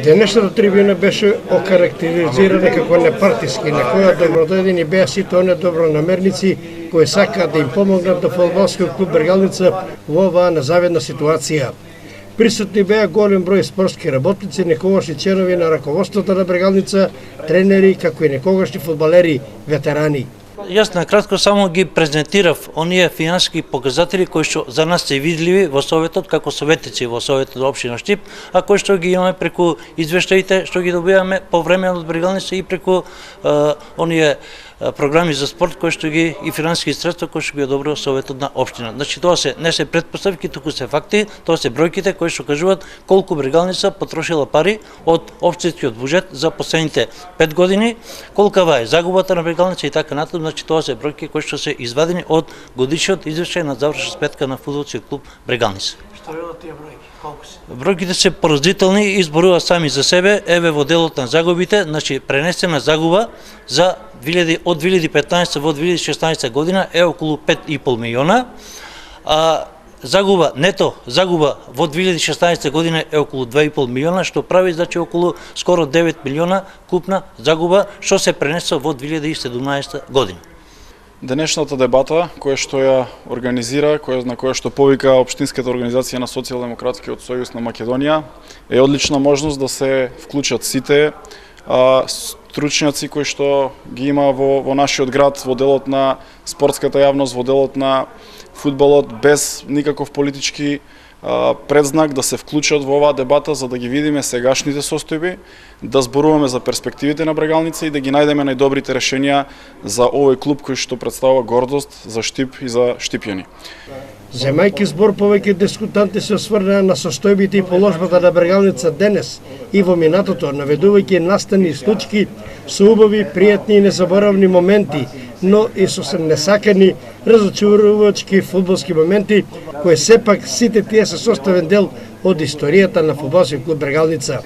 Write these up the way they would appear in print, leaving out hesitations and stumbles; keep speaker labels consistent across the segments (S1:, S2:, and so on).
S1: Денешната трибуна беше окарактеризирана како непартиски, на која добродојдени беа сите оние добронамерници кои сакаат да им помогнат на фудбалскиот клуб Брегалница во оваа незавидна ситуација. Присутни беа голем број спортски работници, некогашни членови на раководството на Брегалница, тренери, како и некогашни фудбалери, ветерани.
S2: Јас накратко само ги презентирав оние финансиски показатели кои што за нас се видливи во Советот како советници во Советот на општина Штип, а кои што ги имаме преку извештаите што ги добиваме по време од Брегалница и преку оние програми за спорт кои што ги и финансиски средства кои што ги одобрил Советот на општина. Значи тоа не се претпоставки, туку се факти, тоа се бројките кои што кажуваат колку Брегалница потрошила пари од општинскиот буџет за последните 5 години, колкава е загубата на Брегалница и така натаму. Значи тоа се бројки кои што се извадени од годишниот извештај на завршна сметка на фудбалскиот клуб Брегалница.
S1: Што велат тие бројки? Колку се?
S2: Бројките се поразителни и зборуваат сами за себе. Еве во делот на загубите, значи пренесена загуба за од 2015 во 2016 година е околу 5,5 милиона, а нето загуба во 2016 година е околу 2,5 милиона, што прави значи околу скоро 9 милиона купна загуба што се пренесува во 2017 година.
S3: Денешната дебата која што ја организира, на која што повика Општинската организација на Социјалдемократскиот сојуз на Македонија е одлична можност да се вклучат сите стручњаци кои што ги има во нашиот град, во делот на спортската јавност, во делот на фудбалот, без никаков политички предзнак да се вклучат во оваа дебата за да ги видиме сегашните состојби, да зборуваме за перспективите на Брегалница и да ги најдеме најдобрите решенија за овој клуб кој што представува гордост за Штип и за штипјани.
S1: Земајки збор, повеќе дискутанти се осврнаа на состојбите и положбата на Брегалница денес и во минатото, наведувајќи настани случки со убави, пријатни и незаборавни моменти, но и со несакани, разочарувачки фудбалски моменти, кои сепак сите тие се составен дел од историјата на фудбалскиот клуб Брегалница.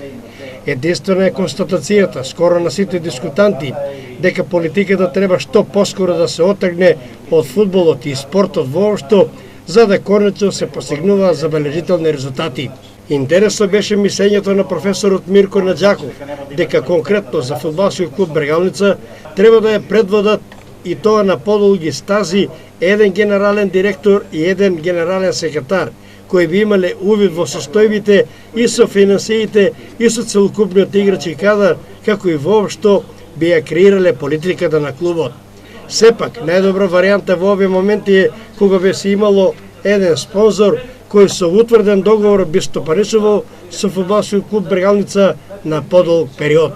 S1: Единствена е констатацијата, скоро на сите дискутанти, дека политиката треба што поскоро да се отргне од фудбалот и спортот воопшто, за да конечно се постигнуваат забележителни резултати. Интересно беше мислењето на професорот Мирко Наџаков, дека конкретно за фудбалскиот клуб Брегалница треба да ја предводат и тоа на подолги стази еден генерален директор и еден генерален секретар, кои би имале увид во состојбите и со финансиите и со целокупниот играчки кадар, како и воопшто би ја креирале политиката на клубот. Сепак, најдобра варијанта во овие моменти е кога би се имало еден спонзор кој со утврден договор би стопанисувал со фудбалскиот клуб Брегалница на подолг период.